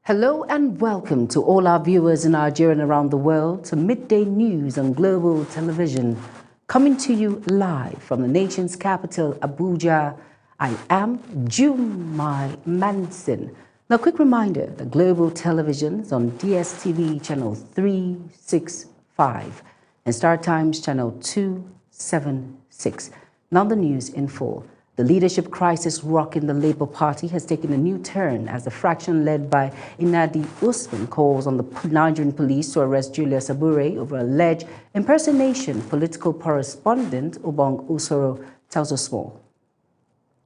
Hello and welcome to all our viewers in Nigeria and around the world to Midday News on Global Television, coming to you live from the nation's capital, Abuja. I am Jumai Manson. Now, a quick reminder that Global Television is on DSTV channel 365 and Star Times channel 276. Now the news in full. The leadership crisis rocking the Labour Party has taken a new turn as the fraction led by Nnamdi Usman calls on the Nigerian police to arrest Julius Abure over alleged impersonation. Political correspondent Ubong Usoro tells us more.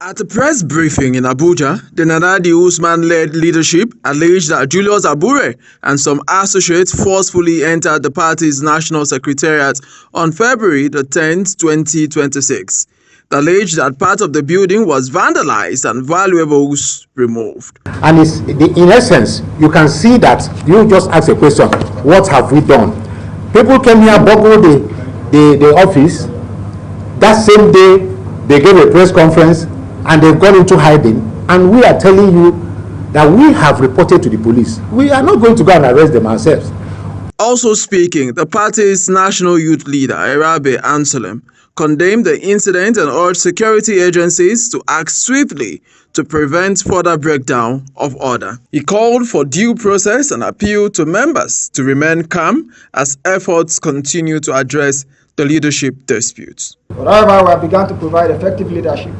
At a press briefing in Abuja, the Nnamdi Usman-led leadership alleged that Julius Abure and some associates forcefully entered the party's national secretariat on February the 10th, 2026. They alleged that part of the building was vandalized and valuables removed. And in essence, you can see that you just ask a question, what have we done? People came here, buckled the office. That same day, they gave a press conference and they've gone into hiding. And we are telling you that we have reported to the police. We are not going to go and arrest them ourselves. Also speaking, the party's national youth leader, Erabe Anselm, condemned the incident and urged security agencies to act swiftly to prevent further breakdown of order. He called for due process and appealed to members to remain calm as efforts continue to address the leadership disputes. However, we have begun to provide effective leadership.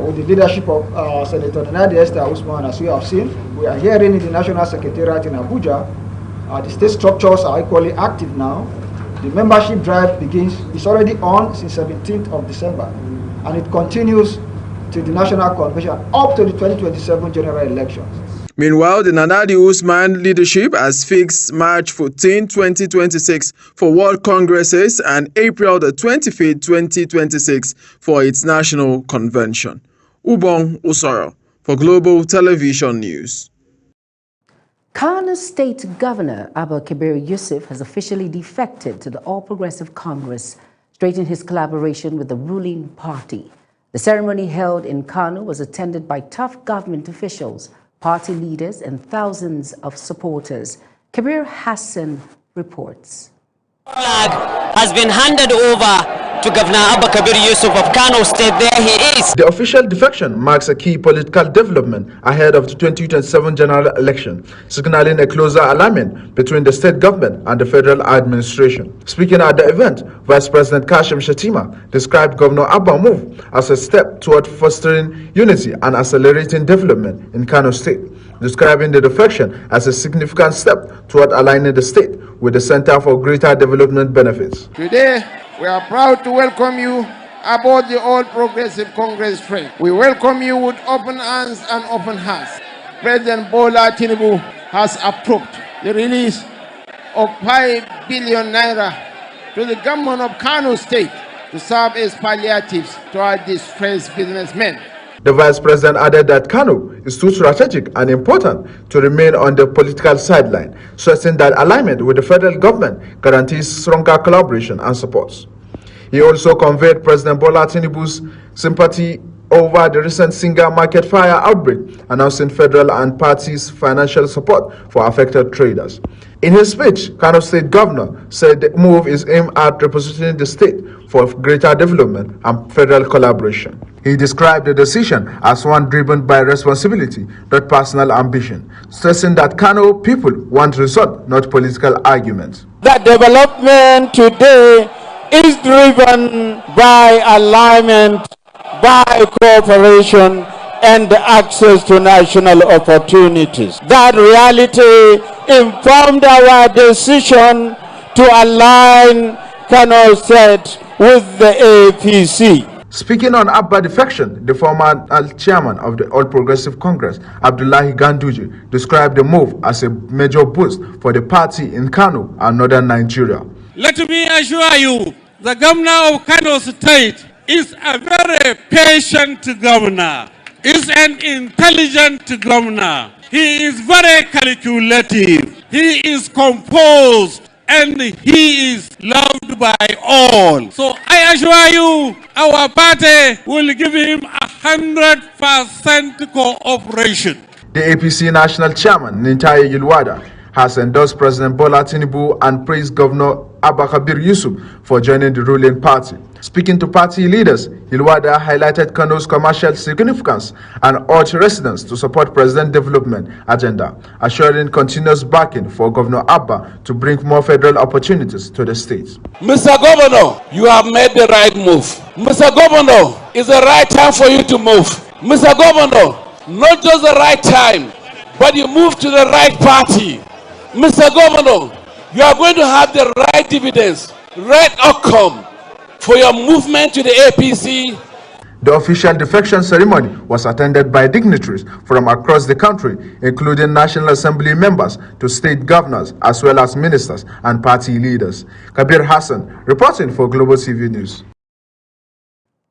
With the leadership of Senator Nnamdi Esther Usman, as we have seen, we are hearing in the National Secretariat in Abuja. The state structures are equally active now. The membership drive is already on since 17th of December, and it continues to the National Convention up to the 2027 general elections. Meanwhile, the Nnamdi Usman leadership has fixed March 14, 2026 for World Congresses and April the 25th, 2026 for its national convention. Ubong Usoro for Global Television News. Kano State Governor Abba Kabir Yusuf has officially defected to the All Progressive Congress, straightening his collaboration with the ruling party. The ceremony held in Kano was attended by tough government officials, party leaders, and thousands of supporters. Kabir Hassan reports. Flag has been handed over to Governor Abba Kabir Yusuf of Kano State. There he is. The official defection marks a key political development ahead of the 2027 general election, signaling a closer alignment between the state government and the federal administration. Speaking at the event, Vice President Kashim Shettima described Governor Abba's move as a step toward fostering unity and accelerating development in Kano State, describing the defection as a significant step toward aligning the state with the Center for Greater Development Benefits. Today, we are proud to welcome you aboard the All Progressive Congress train. We welcome you with open arms and open hearts. President Bola Tinubu has approved the release of 5 billion naira to the government of Kano State to serve as palliatives to our distressed businessmen. The Vice President added that Kano is too strategic and important to remain on the political sideline, stressing that alignment with the federal government guarantees stronger collaboration and support. He also conveyed President Bola Tinubu's sympathy over the recent Singa market fire outbreak, announcing federal and party's financial support for affected traders. In his speech, Kano State Governor said the move is aimed at repositioning the state for greater development and federal collaboration. He described the decision as one driven by responsibility, not personal ambition, stressing that Kano people want result, not political arguments. The development today is driven by alignment, by cooperation, and access to national opportunities. That reality informed our decision to align Kano State with the APC. Speaking on Abba defection, the former chairman of the All Progressive Congress, Abdullahi Ganduje, described the move as a major boost for the party in Kano and northern Nigeria. Let me assure you, the governor of Kano State is a very patient governor, is an intelligent governor. He is very calculative, he is composed, and he is loved by all. So I assure you, our party will give him 100% cooperation. The APC national chairman, Nintaye Yilwada, has endorsed President Bola Tinubu and praised Governor Abba Kabir Yusuf for joining the ruling party. Speaking to party leaders, Yilwada highlighted Kano's commercial significance and urged residents to support President's development agenda, assuring continuous backing for Governor Abba to bring more federal opportunities to the state. Mr. Governor, you have made the right move. Mr. Governor, it's the right time for you to move. Mr. Governor, not just the right time, but you move to the right party. Mr. Governor, you are going to have the right dividends, right outcome for your movement to the APC. The official defection ceremony was attended by dignitaries from across the country, including National Assembly members to state governors, as well as ministers and party leaders. Kabir Hassan, reporting for Global TV News.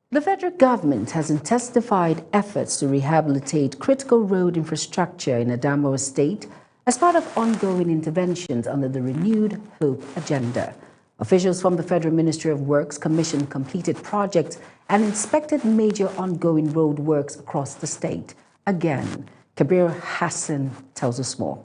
The federal government has intensified efforts to rehabilitate critical road infrastructure in Adamawa State as part of ongoing interventions under the Renewed Hope agenda. Officials from the Federal Ministry of Works commissioned completed projects and inspected major ongoing road works across the state. Again, Kabir Hassan tells us more.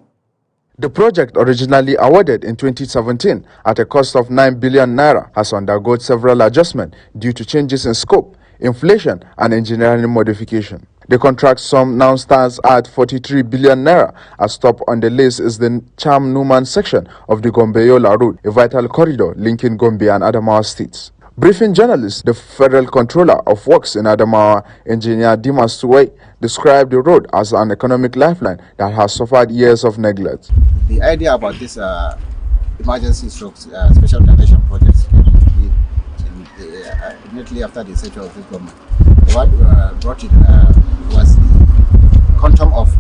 The project, originally awarded in 2017 at a cost of 9 billion naira, has undergone several adjustments due to changes in scope, inflation, and engineering modification. The contract sum now stands at 43 billion naira. As top on the list is the Cham-Numan section of the Gombe-Yola Road, a vital corridor linking Gombe and Adamawa states. Briefing journalists, the Federal Controller of Works in Adamawa, Engineer Dimas Tuwei, described the road as an economic lifeline that has suffered years of neglect. The idea about this emergency strokes special intervention projects immediately after the statute of this government, what brought it was the quantum of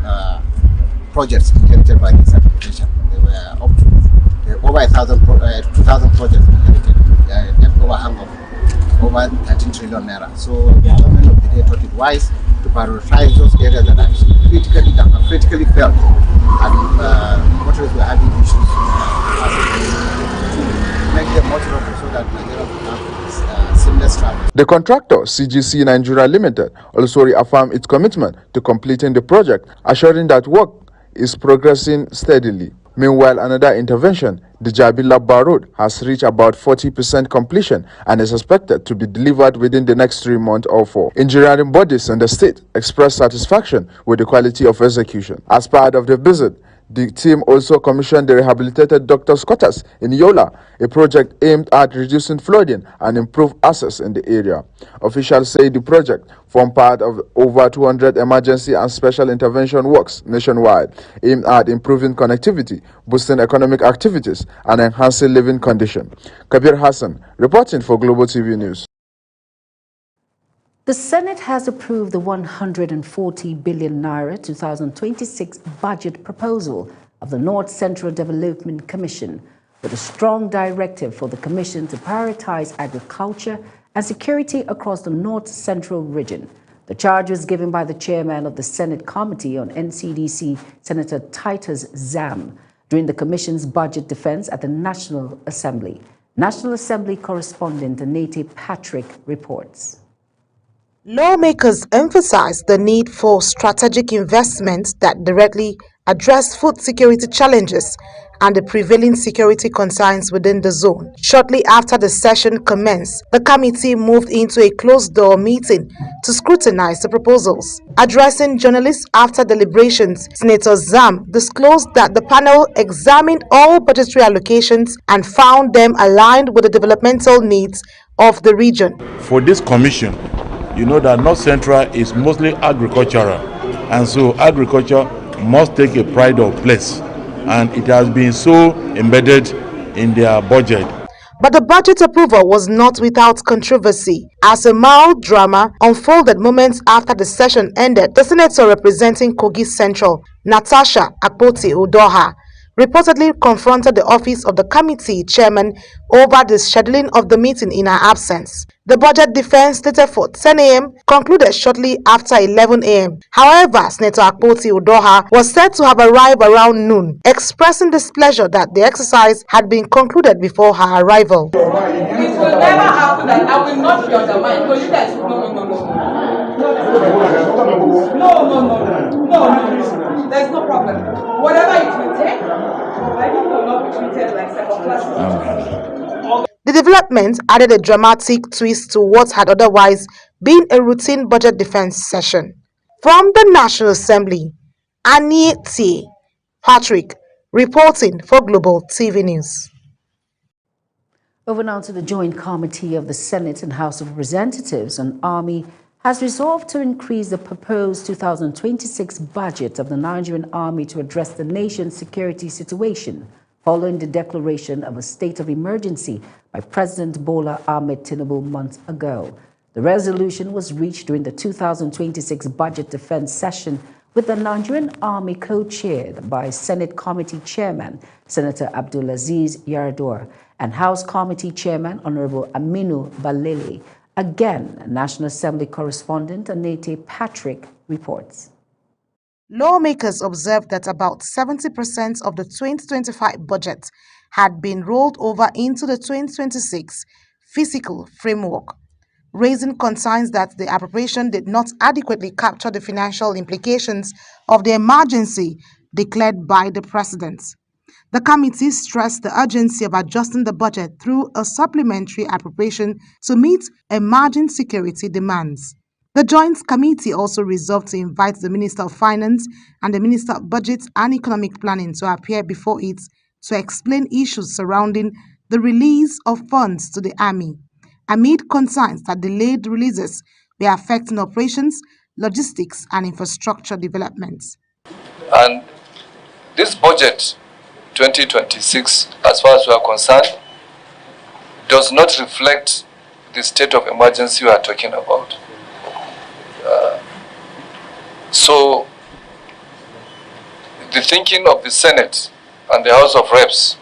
projects inherited by this administration. They were up to over 2,000 projects inherited, net overhang of over 13 trillion naira. So the government of the day thought it wise to prioritize those areas that are critically felt, and motorists were having issues to make them more durable so that Nigeria will have seamless travel. The contractor, CGC Nigeria Limited, also reaffirmed its commitment to completing the project, assuring that work is progressing steadily. Meanwhile, another intervention, the Jabi-Labba Road, has reached about 40% completion and is expected to be delivered within the next 3 months or 4. Engineering bodies in the state expressed satisfaction with the quality of execution. As part of the visit, the team also commissioned the rehabilitated doctor's quarters in Yola, a project aimed at reducing flooding and improve access in the area. Officials say the project formed part of over 200 emergency and special intervention works nationwide, aimed at improving connectivity, boosting economic activities, and enhancing living conditions. Kabir Hassan, reporting for Global TV News. The Senate has approved the 140 billion naira 2026 budget proposal of the North Central Development Commission, with a strong directive for the Commission to prioritize agriculture and security across the North Central region. The charge was given by the chairman of the Senate Committee on NCDC, Senator Titus Zam, during the Commission's budget defense at the National Assembly. National Assembly correspondent Anete Patrick reports. Lawmakers emphasized the need for strategic investments that directly address food security challenges and the prevailing security concerns within the zone. Shortly after the session commenced, the committee moved into a closed-door meeting to scrutinize the proposals. Addressing journalists after deliberations, Senator Zam disclosed that the panel examined all budgetary allocations and found them aligned with the developmental needs of the region. For this commission, you know that North Central is mostly agricultural, and so agriculture must take a pride of place, and it has been so embedded in their budget. But the budget approval was not without controversy, as a mild drama unfolded moments after the session ended. The senator representing Kogi Central, Natasha Akpoti-Udoha, reportedly confronted the office of the committee chairman over the scheduling of the meeting in her absence. The budget defense later for 10 a.m. concluded shortly after 11 a.m. However, Senator Akpoti-Udoha was said to have arrived around noon, expressing displeasure that the exercise had been concluded before her arrival. It will never happen that I will not be undermined. Because you guys, no. There's no problem. Whatever it will take, I think will not be treated like second class. The development added a dramatic twist to what had otherwise been a routine budget defense session. From the National Assembly, Annie T. Patrick, reporting for Global TV News. Over now to the Joint Committee of the Senate and House of Representatives on Army has resolved to increase the proposed 2026 budget of the Nigerian Army to address the nation's security situation following the declaration of a state of emergency by President Bola Ahmed Tinubu months ago. The resolution was reached during the 2026 budget defense session with the Nigerian Army co-chaired by Senate Committee Chairman Senator Abdulaziz Yaradua and House Committee Chairman Honorable Aminu Balele. Again, National Assembly correspondent Anete Patrick reports. Lawmakers observed that about 70% of the 2025 budget had been rolled over into the 2026 fiscal framework, raising concerns that the appropriation did not adequately capture the financial implications of the emergency declared by the president. The committee stressed the urgency of adjusting the budget through a supplementary appropriation to meet emerging security demands. The Joint Committee also resolved to invite the Minister of Finance and the Minister of Budget and Economic Planning to appear before it to explain issues surrounding the release of funds to the Army, amid concerns that delayed releases were affecting operations, logistics, and infrastructure developments. And this budget 2026, as far as we are concerned, does not reflect the state of emergency we are talking about. So the thinking of the Senate and the House of Reps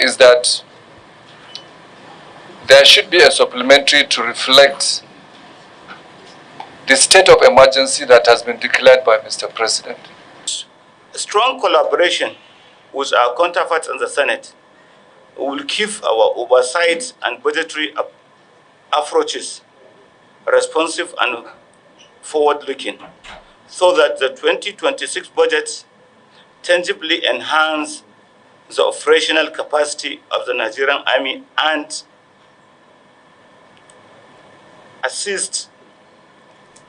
is that there should be a supplementary to reflect the state of emergency that has been declared by Mr. President. Strong collaboration with our counterparts in the Senate will keep our oversight and budgetary approaches responsive and forward-looking, so that the 2026 budget tangibly enhance the operational capacity of the Nigerian Army and assist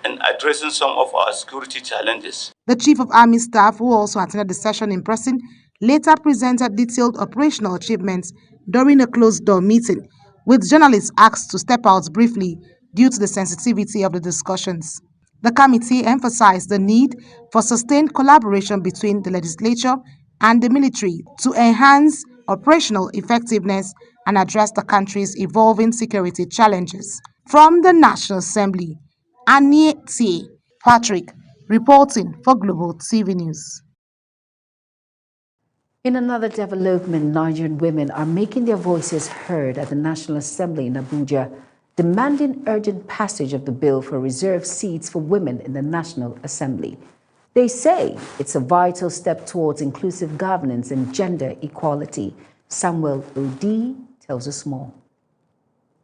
in addressing some of our security challenges. The Chief of Army Staff, who also attended the session in person, later presented detailed operational achievements during a closed-door meeting, with journalists asked to step out briefly due to the sensitivity of the discussions. The committee emphasized the need for sustained collaboration between the legislature and the military to enhance operational effectiveness and address the country's evolving security challenges. From the National Assembly, Annie T. Patrick, reporting for Global TV News. In another development, Nigerian women are making their voices heard at the National Assembly in Abuja, demanding urgent passage of the bill for reserved seats for women in the National Assembly. They say it's a vital step towards inclusive governance and gender equality. Samuel Odi tells us more.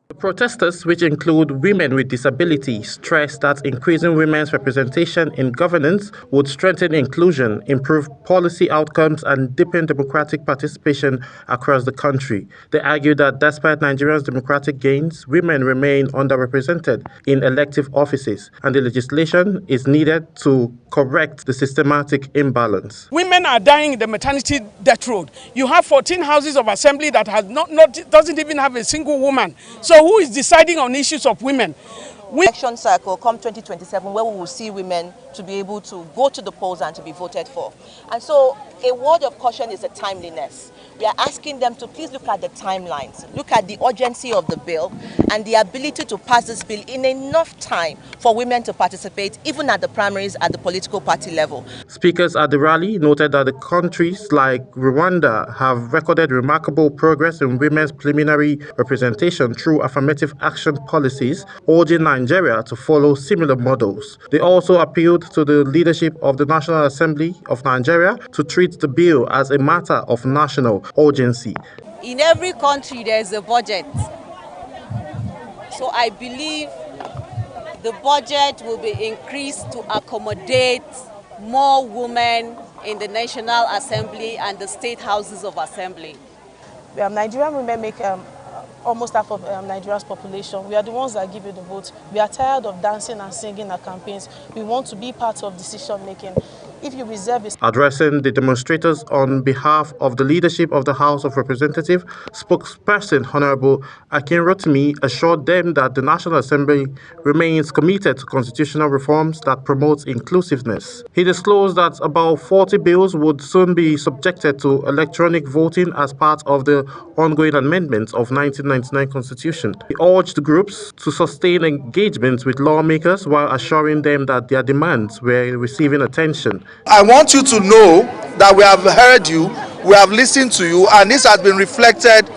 The protesters, which include women with disabilities, stress that increasing women's representation in governance would strengthen inclusion, improve policy outcomes, and deepen democratic participation across the country. They argue that despite Nigeria's democratic gains, women remain underrepresented in elective offices, and the legislation is needed to correct the systematic imbalance. Women are dying in the maternity death road. You have 14 houses of assembly that has doesn't even have a single woman. So who is deciding on issues of women? Election cycle come 2027, where we will see women to be able to go to the polls and to be voted for. And so a word of caution is the timeliness. We are asking them to please look at the timelines, look at the urgency of the bill and the ability to pass this bill in enough time for women to participate, even at the primaries at the political party level. Speakers at the rally noted that the countries like Rwanda have recorded remarkable progress in women's preliminary representation through affirmative action policies, urging Nigeria to follow similar models. They also appealed to the leadership of the National Assembly of Nigeria to treat the bill as a matter of national urgency. In every country there is a budget. So I believe the budget will be increased to accommodate more women in the National Assembly and the state houses of assembly. Nigerian women make almost half of Nigeria's population. We are the ones that give you the vote. We are tired of dancing and singing at campaigns. We want to be part of decision making. If you reserve it. Addressing the demonstrators on behalf of the leadership of the House of Representatives, spokesperson Honorable Akin Rotimi assured them that the National Assembly remains committed to constitutional reforms that promote inclusiveness. He disclosed that about 40 bills would soon be subjected to electronic voting as part of the ongoing amendments of 1999 Constitution. He urged the groups to sustain engagement with lawmakers while assuring them that their demands were receiving attention. I want you to know that we have heard you, we have listened to you, and this has been reflected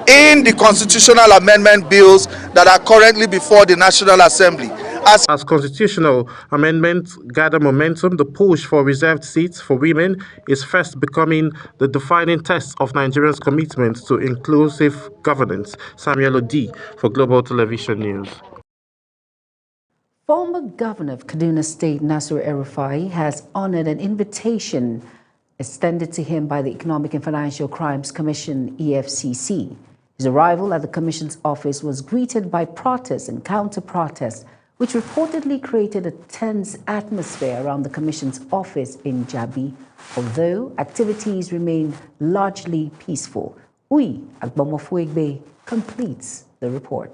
in the constitutional amendment bills that are currently before the National Assembly. As constitutional amendments gather momentum, the push for reserved seats for women is fast becoming the defining test of Nigeria's commitment to inclusive governance. Samuel Odi for Global Television News. Former Governor of Kaduna State, Nasiru El-Rufai, has honored an invitation extended to him by the Economic and Financial Crimes Commission, EFCC. His arrival at the Commission's office was greeted by protests and counter-protests, which reportedly created a tense atmosphere around the Commission's office in Jabi, although activities remained largely peaceful. Uyi Agbomofuegbe completes the report.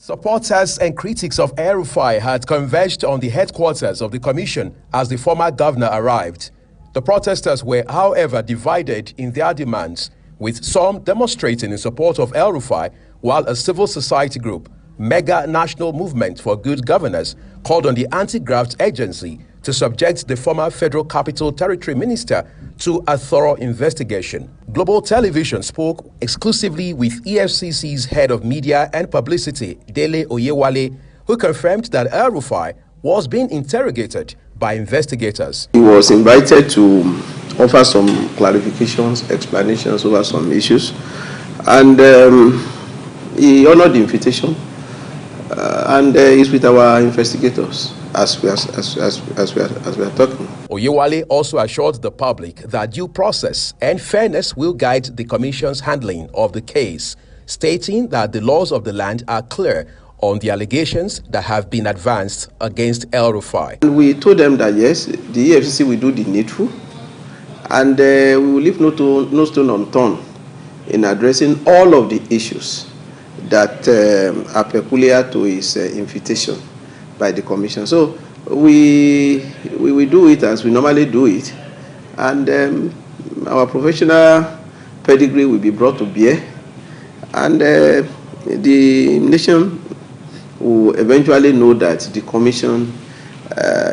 Supporters and critics of El-Rufai had converged on the headquarters of the commission as the former governor arrived. The protesters were, however, divided in their demands, with some demonstrating in support of El-Rufai, while a civil society group, Mega National Movement for Good Governance, called on the Anti-Graft Agency to subject the former Federal Capital Territory minister to a thorough investigation. Global Television spoke exclusively with EFCC's head of media and publicity, Dele Oyewale, who confirmed that El-Rufai was being interrogated by investigators. He was invited to offer some clarifications, explanations over some issues, and he honored the invitation and is with our investigators as we are talking. Oyewale also assured the public that due process and fairness will guide the Commission's handling of the case, stating that the laws of the land are clear on the allegations that have been advanced against El-Rufai. We told them that yes, the EFCC will do the needful, and we will leave no stone unturned in addressing all of the issues that are peculiar to his invitation by the Commission. So we will do it as we normally do it, and our professional pedigree will be brought to bear, and the nation will eventually know that the Commission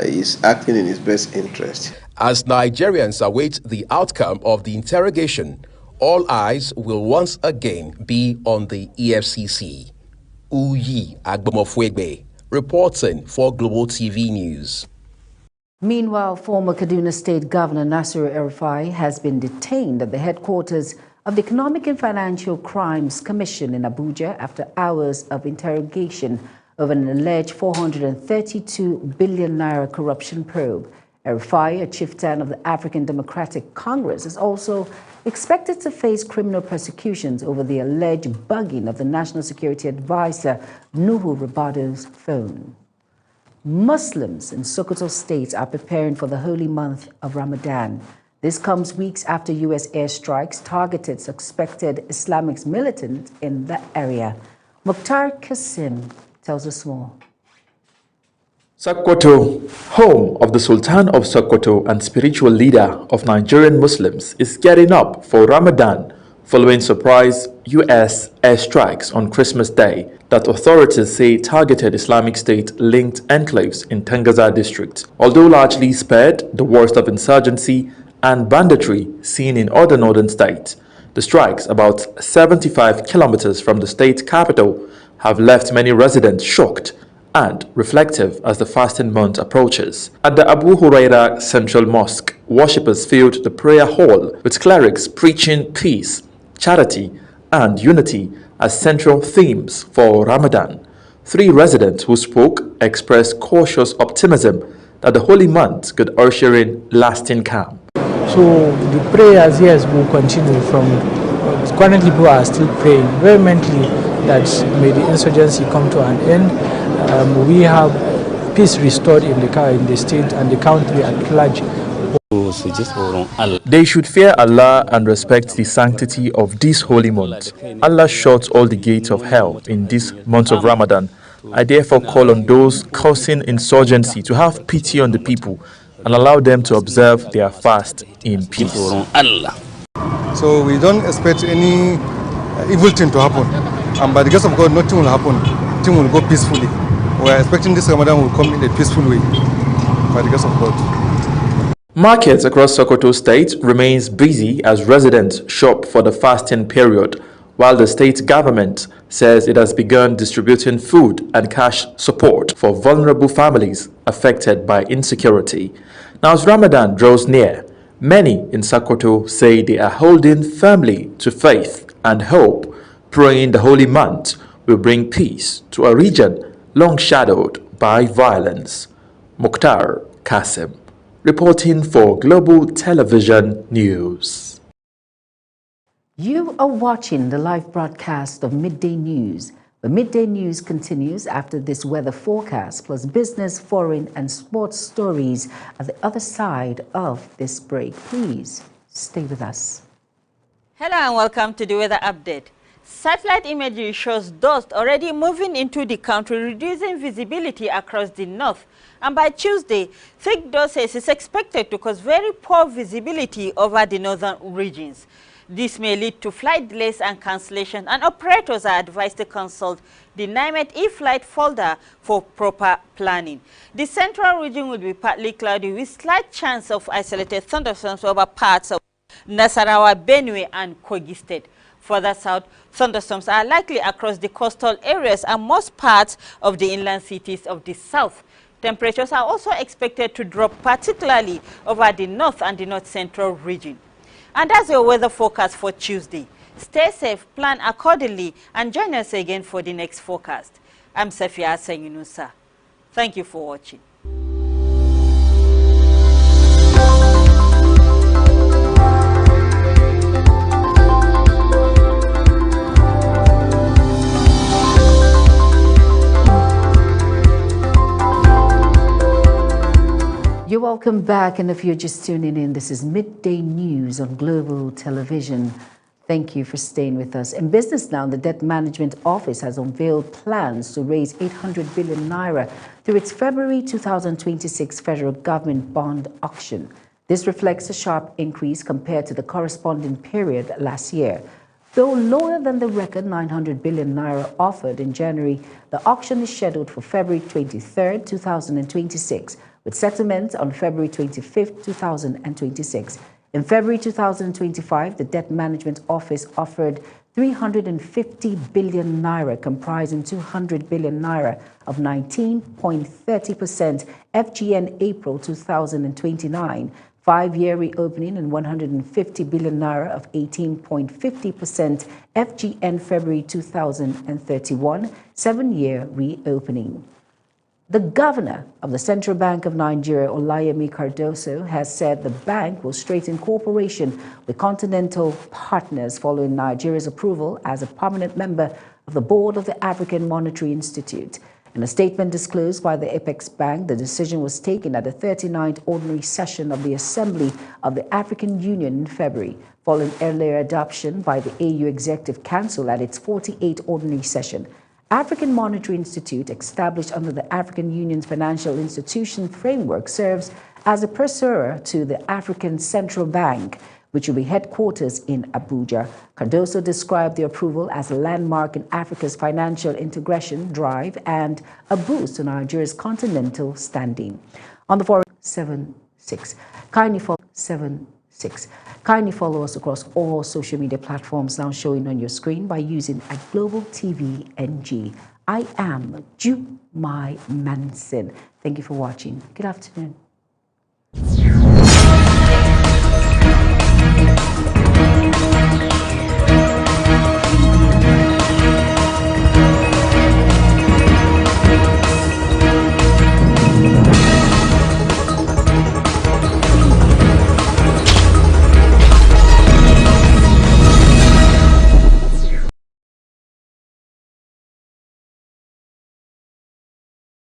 is acting in its best interest. As Nigerians await the outcome of the interrogation, all eyes will once again be on the EFCC. Uyi Agbomofuegbe, reporting for Global TV News. Meanwhile, former Kaduna State Governor Nasiru El-Rufai has been detained at the headquarters of the Economic and Financial Crimes Commission in Abuja after hours of interrogation over an alleged 432 billion naira corruption probe. El-Rufai, a chieftain of the African Democratic Congress, is also expected to face criminal persecutions over the alleged bugging of the National Security Advisor Nuhu Rabado's phone. Muslims in Sokoto State are preparing for the holy month of Ramadan. This comes weeks after U.S. airstrikes targeted suspected Islamic militants in the area. Mukhtar Qasim tells us more. Sokoto, home of the Sultan of Sokoto and spiritual leader of Nigerian Muslims, is getting up for Ramadan following surprise U.S. airstrikes on Christmas Day that authorities say targeted Islamic State-linked enclaves in Tangaza district. Although largely spared the worst of insurgency and banditry seen in other northern states, the strikes about 75 kilometers from the state capital have left many residents shocked and reflective as the fasting month approaches. At the Abu Huraira Central Mosque, worshippers filled the prayer hall with clerics preaching peace, charity, and unity as central themes for Ramadan. 3 residents who spoke expressed cautious optimism that the holy month could usher in lasting calm. So the prayers, yes, will continue from, currently people are still praying vehemently that may the insurgency come to an end. We have peace restored in the state and the country at large. They should fear Allah and respect the sanctity of this holy month. Allah shuts all the gates of hell in this month of Ramadan. I therefore call on those causing insurgency to have pity on the people and allow them to observe their fast in peace. So we don't expect any evil thing to happen. And by the grace of God, nothing will happen. Things will go peacefully. We are expecting this Ramadan will come in a peaceful way. By the grace of God. Markets across Sokoto State remains busy as residents shop for the fasting period, while the state government says it has begun distributing food and cash support for vulnerable families affected by insecurity. Now, as Ramadan draws near, many in Sokoto say they are holding firmly to faith and hope, praying the holy month will bring peace to a region long shadowed by violence. Mukhtar Qasim, reporting for Global Television News. You are watching the live broadcast of Midday News. The Midday News continues after this weather forecast, plus business, foreign, and sports stories at the other side of this break. Please stay with us. Hello and welcome to the weather update. Satellite imagery shows dust already moving into the country, reducing visibility across the north. And by Tuesday, thick dust haze is expected to cause very poor visibility over the northern regions. This may lead to flight delays and cancellations, and operators are advised to consult the NIMET e-flight folder for proper planning. The central region will be partly cloudy with slight chance of isolated thunderstorms over parts of Nasarawa, Benue, and Kogi State. Further south, thunderstorms are likely across the coastal areas and most parts of the inland cities of the south. Temperatures are also expected to drop, particularly over the north and the north-central region. And that's your weather forecast for Tuesday. Stay safe, plan accordingly, and join us again for the next forecast. I'm Safia Asenginusa. Thank you for watching. You're welcome back, and if you're just tuning in, this is Midday News on Global Television. Thank you for staying with us. In business now, the Debt Management Office has unveiled plans to raise 800 billion naira through its February 2026 federal government bond auction. This reflects a sharp increase compared to the corresponding period last year. Though lower than the record 900 billion naira offered in January, the auction is scheduled for February 23, 2026, with settlement on February 25, 2026. In February 2025, the Debt Management Office offered 350 billion naira, comprising 200 billion naira of 19.30% FGN April 2029, 5-year reopening, and 150 billion naira of 18.50% FGN February 2031, 7-year reopening. The governor of the Central Bank of Nigeria, Olayemi Cardoso, has said the bank will strengthen cooperation with continental partners following Nigeria's approval as a permanent member of the board of the African Monetary Institute. In a statement disclosed by the Apex Bank, the decision was taken at the 39th ordinary session of the Assembly of the African Union in February, following earlier adoption by the AU Executive Council at its 48th ordinary session. African Monetary Institute, established under the African Union's financial institution framework, serves as a pursuer to the African Central Bank, which will be headquarters in Abuja. Cardoso described the approval as a landmark in Africa's financial integration drive and a boost to Nigeria's continental standing. On the forum 76, kindly follow 76. Kindly follow us across all social media platforms now showing on your screen by using @Global TV NG. I am Jumai Manson. Thank you for watching. Good afternoon.